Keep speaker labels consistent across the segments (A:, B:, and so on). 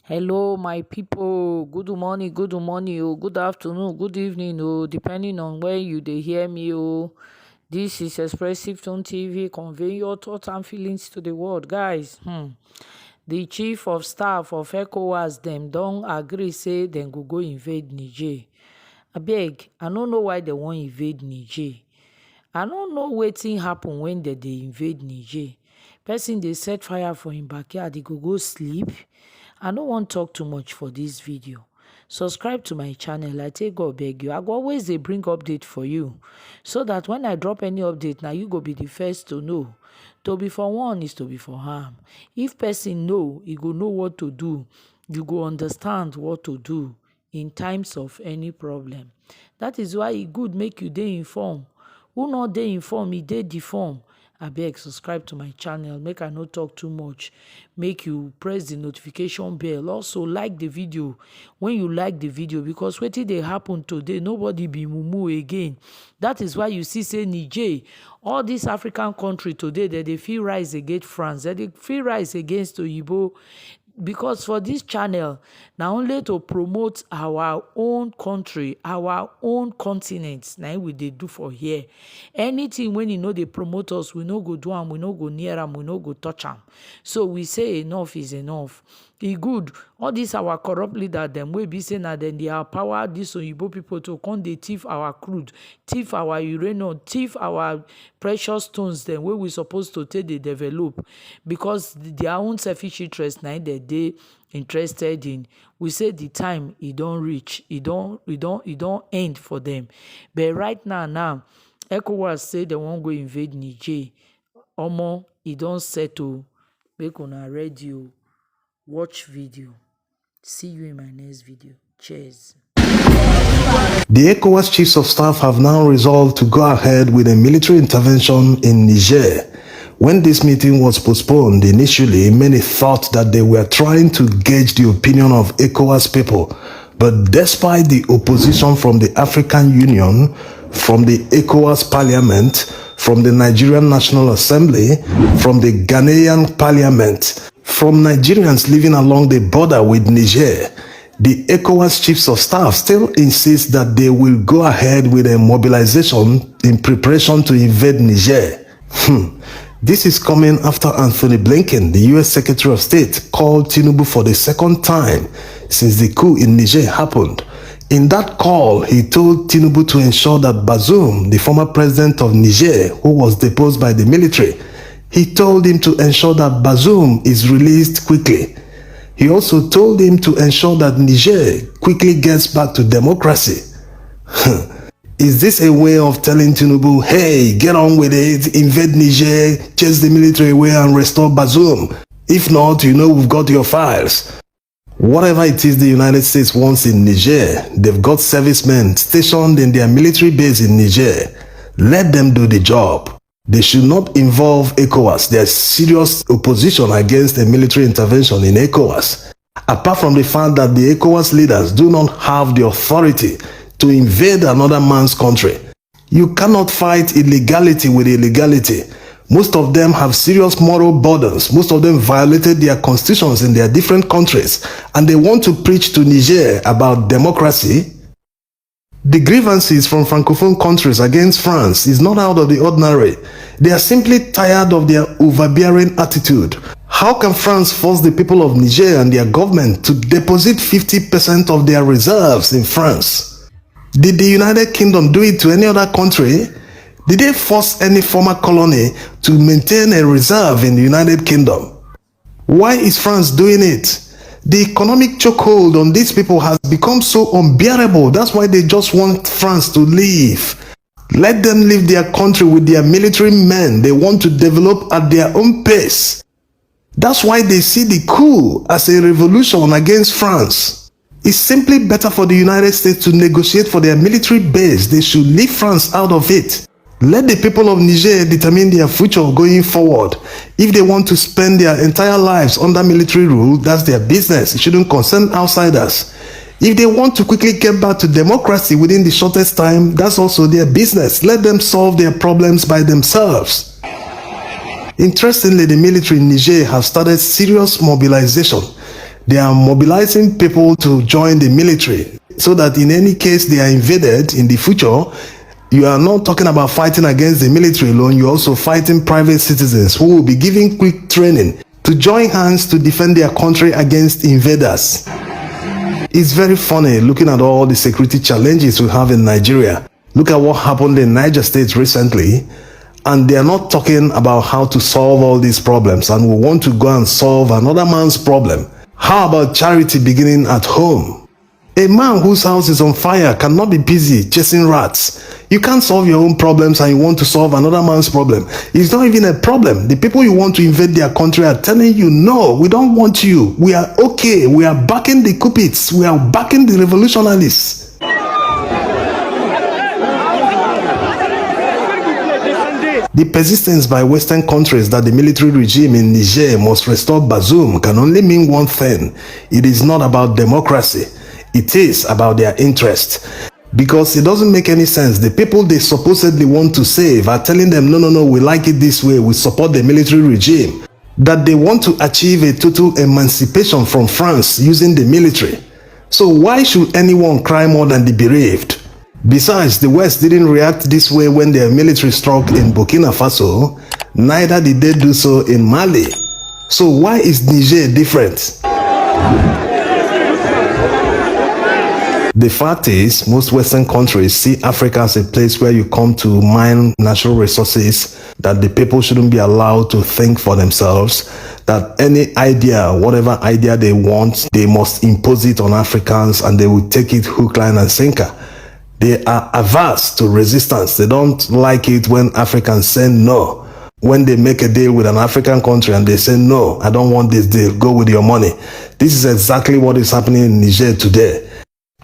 A: Hello, my people. Good morning, good afternoon, good evening, depending on where you dey hear me, This is Expressive Tone TV, conveying your thoughts and feelings to the world, guys. The chief of staff of Ecowas dem don agree say dem go invade Niger. Abeg, I no know why dem wan invade Niger. I no know wetin happen when dem dey invade Niger. Person dey set fire for im backyard, e go sleep. I no wan talk too much for this video. Subscribe to my channel, I take God beg you. I go always dey bring update for you, so that when I drop any update, na you go be the first to know. To be for one is to be for harm. If person know, e go know what to do. You go understand what to do in times of any problem. That is why e good make you dey informed. Who no dey informed, e dey deformed. Abeg, subscribe to my channel, make I no talk too much. Make you press the notification bell. Also like the video when you like the video, because wetin dey happen today, nobody be mumu again. That is why you see say Niger, all these African country today, that they feel rise against France, that they feel rise against Oyibo. Because for this channel, na only to promote our own country, our own continent, na we dey do for here. Anything when e no dey promote us, we no go do am, we no go near am, we no go touch am. So we say enough is enough. E good. All these our corrupt leader dem wey be say na dem dey empower dis Oyibo people to come dey thief our crude, thief our uranium, thief our precious stones dem wey we suppose to take dey develop, because their own selfish interest na dem dey interested in. We say the time e don reach, e don end for them. But right now Ecowas say dem wan go invade Niger. Omo, e don settle. Make una ready o. Watch video. See you in my next video. Cheers.
B: The ECOWAS chiefs of staff have now resolved to go ahead with a military intervention in Niger. When this meeting was postponed initially, many thought that they were trying to gauge the opinion of ECOWAS people. But despite the opposition from the African Union, from the ECOWAS Parliament, from the Nigerian National Assembly, from the Ghanaian Parliament, from Nigerians living along the border with Niger, the ECOWAS chiefs of staff still insist that they will go ahead with a mobilization in preparation to invade Niger. This is coming after Anthony Blinken, the U.S. Secretary of State, called Tinubu for the second time since the coup in Niger happened. In that call, he told Tinubu to ensure that Bazoum, the former president of Niger, who was deposed by the military, he told him to ensure that Bazoum is released quickly. He also told him to ensure that Niger quickly gets back to democracy. Is this a way of telling Tinubu, hey, get on with it, invade Niger, chase the military away and restore Bazoum? If not, you know we've got your files. Whatever it is the United States wants in Niger, they've got servicemen stationed in their military base in Niger. Let them do the job. They should not involve ECOWAS. There's serious opposition against a military intervention in ECOWAS. Apart from the fact that the ECOWAS leaders do not have the authority to invade another man's country. You cannot fight illegality with illegality. Most of them have serious moral burdens. Most of them violated their constitutions in their different countries, and they want to preach to Niger about democracy. The grievances from Francophone countries against France is not out of the ordinary. They are simply tired of their overbearing attitude. How can France force the people of Niger and their government to deposit 50% of their reserves in France? Did the United Kingdom do it to any other country? Did they force any former colony to maintain a reserve in the United Kingdom? Why is France doing it? The economic chokehold on these people has become so unbearable. That's why they just want France to leave. Let them leave their country with their military men. They want to develop at their own pace. That's why they see the coup as a revolution against France. It's simply better for the United States to negotiate for their military base. They should leave France out of it. Let the people of Niger determine their future going forward. If they want to spend their entire lives under military rule, that's their business. It shouldn't concern outsiders. If they want to quickly get back to democracy within the shortest time, that's also their business. Let them solve their problems by themselves. Interestingly, the military in Niger have started serious mobilization. They are mobilizing people to join the military so that in any case they are invaded in the future, you are not talking about fighting against the military alone, you're also fighting private citizens who will be given quick training to join hands to defend their country against invaders. It's very funny looking at all the security challenges we have in Nigeria. Look at what happened in Niger State recently, and they are not talking about how to solve all these problems, and we want to go and solve another man's problem. How about charity beginning at home? A man whose house is on fire cannot be busy chasing rats. You can't solve your own problems and you want to solve another man's problem. It's not even a problem. The people you want to invade their country are telling you, no, we don't want you. We are okay. We are backing the Cupids. We are backing the revolutionaries. The persistence by Western countries that the military regime in Niger must restore Bazoum can only mean one thing. It is not about democracy. It is about their interest. Because it doesn't make any sense. The people they supposedly want to save are telling them, no, we like it this way. We support the military regime. That they want to achieve a total emancipation from France using the military. So why should anyone cry more than the bereaved? Besides, the West didn't react this way when their military struck in Burkina Faso, neither did they do so in Mali. So why is Niger different? The fact is, most Western countries see Africa as a place where you come to mine natural resources, that the people shouldn't be allowed to think for themselves, that any idea, whatever idea they want, they must impose it on Africans and they will take it hook, line and sinker. They are averse to resistance. They don't like it when Africans say no. When they make a deal with an African country and they say, no, I don't want this deal, go with your money. This is exactly what is happening in Niger today.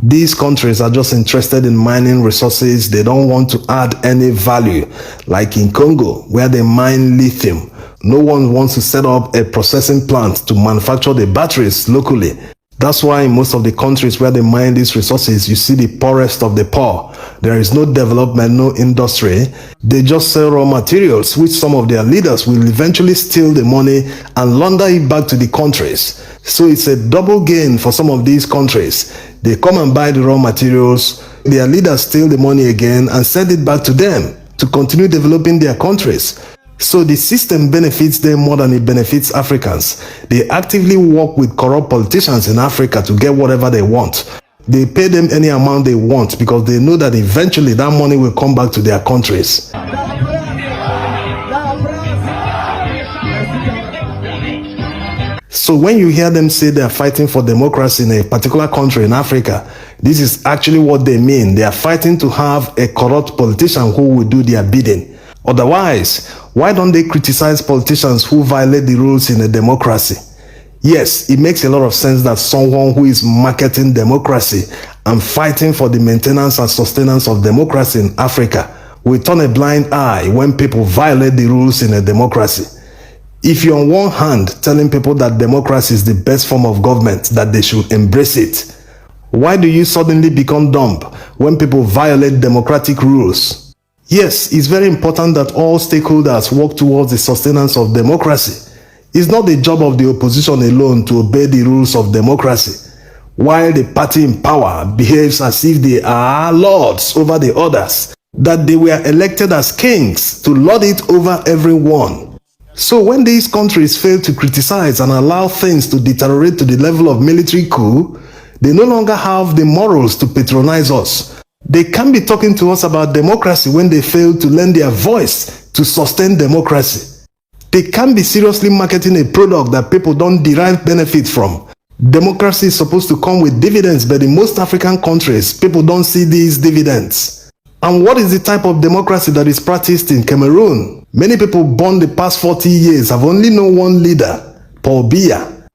B: These countries are just interested in mining resources. They don't want to add any value. Like in Congo, where they mine lithium. No one wants to set up a processing plant to manufacture the batteries locally. That's why in most of the countries where they mine these resources, you see the poorest of the poor. There is no development, no industry. They just sell raw materials, which some of their leaders will eventually steal the money and launder it back to the countries. So it's a double gain for some of these countries. They come and buy the raw materials, their leaders steal the money again and send it back to them to continue developing their countries. So the system benefits them more than it benefits Africans. They actively work with corrupt politicians in Africa to get whatever they want. They pay them any amount they want because they know that eventually that money will come back to their countries. So when you hear them say they are fighting for democracy in a particular country in Africa, this is actually what they mean. They are fighting to have a corrupt politician who will do their bidding. Otherwise, why don't they criticize politicians who violate the rules in a democracy? Yes, it makes a lot of sense that someone who is marketing democracy and fighting for the maintenance and sustenance of democracy in Africa will turn a blind eye when people violate the rules in a democracy. If you're on one hand telling people that democracy is the best form of government, that they should embrace it, why do you suddenly become dumb when people violate democratic rules? Yes, it's very important that all stakeholders work towards the sustenance of democracy. It's not the job of the opposition alone to obey the rules of democracy, while the party in power behaves as if they are lords over the others, that they were elected as kings to lord it over everyone. So when these countries fail to criticize and allow things to deteriorate to the level of military coup, they no longer have the morals to patronize us. They can't be talking to us about democracy when they fail to lend their voice to sustain democracy. They can't be seriously marketing a product that people don't derive benefit from. Democracy is supposed to come with dividends, but in most African countries, people don't see these dividends. And what is the type of democracy that is practiced in Cameroon? Many people born the past 40 years have only known one leader, Paul Biya.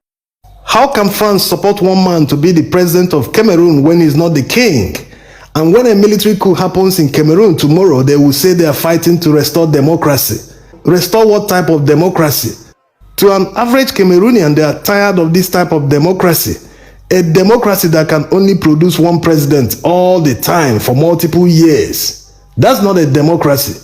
B: How can France support one man to be the president of Cameroon when he's not the king? And when a military coup happens in Cameroon tomorrow, they will say they are fighting to restore democracy. Restore what type of democracy? To an average Cameroonian, they are tired of this type of democracy. A democracy that can only produce one president all the time for multiple years. That's not a democracy.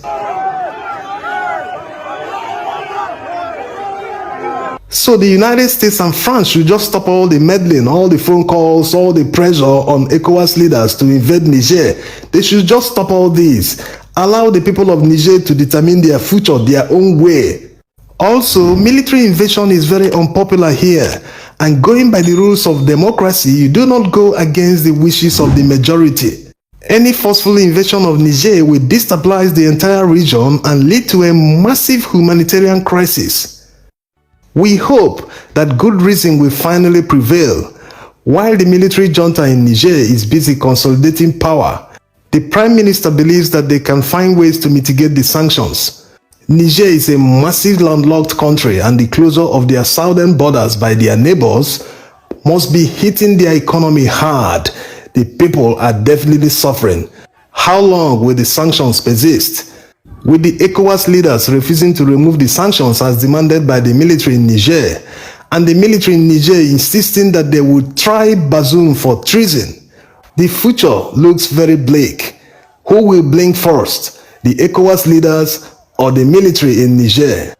B: So the United States and France should just stop all the meddling, all the phone calls, all the pressure on ECOWAS leaders to invade Niger. They should just stop all this. Allow the people of Niger to determine their future their own way. Also, military invasion is very unpopular here. And going by the rules of democracy, you do not go against the wishes of the majority. Any forceful invasion of Niger will destabilize the entire region and lead to a massive humanitarian crisis. We hope that good reason will finally prevail. While the military junta in Niger is busy consolidating power, the Prime Minister believes that they can find ways to mitigate the sanctions. Niger is a massive landlocked country, and the closure of their southern borders by their neighbors must be hitting their economy hard. The people are definitely suffering. How long will the sanctions persist? With the ECOWAS leaders refusing to remove the sanctions as demanded by the military in Niger, and the military in Niger insisting that they would try Bazoum for treason, the future looks very bleak. Who will blink first, the ECOWAS leaders or the military in Niger?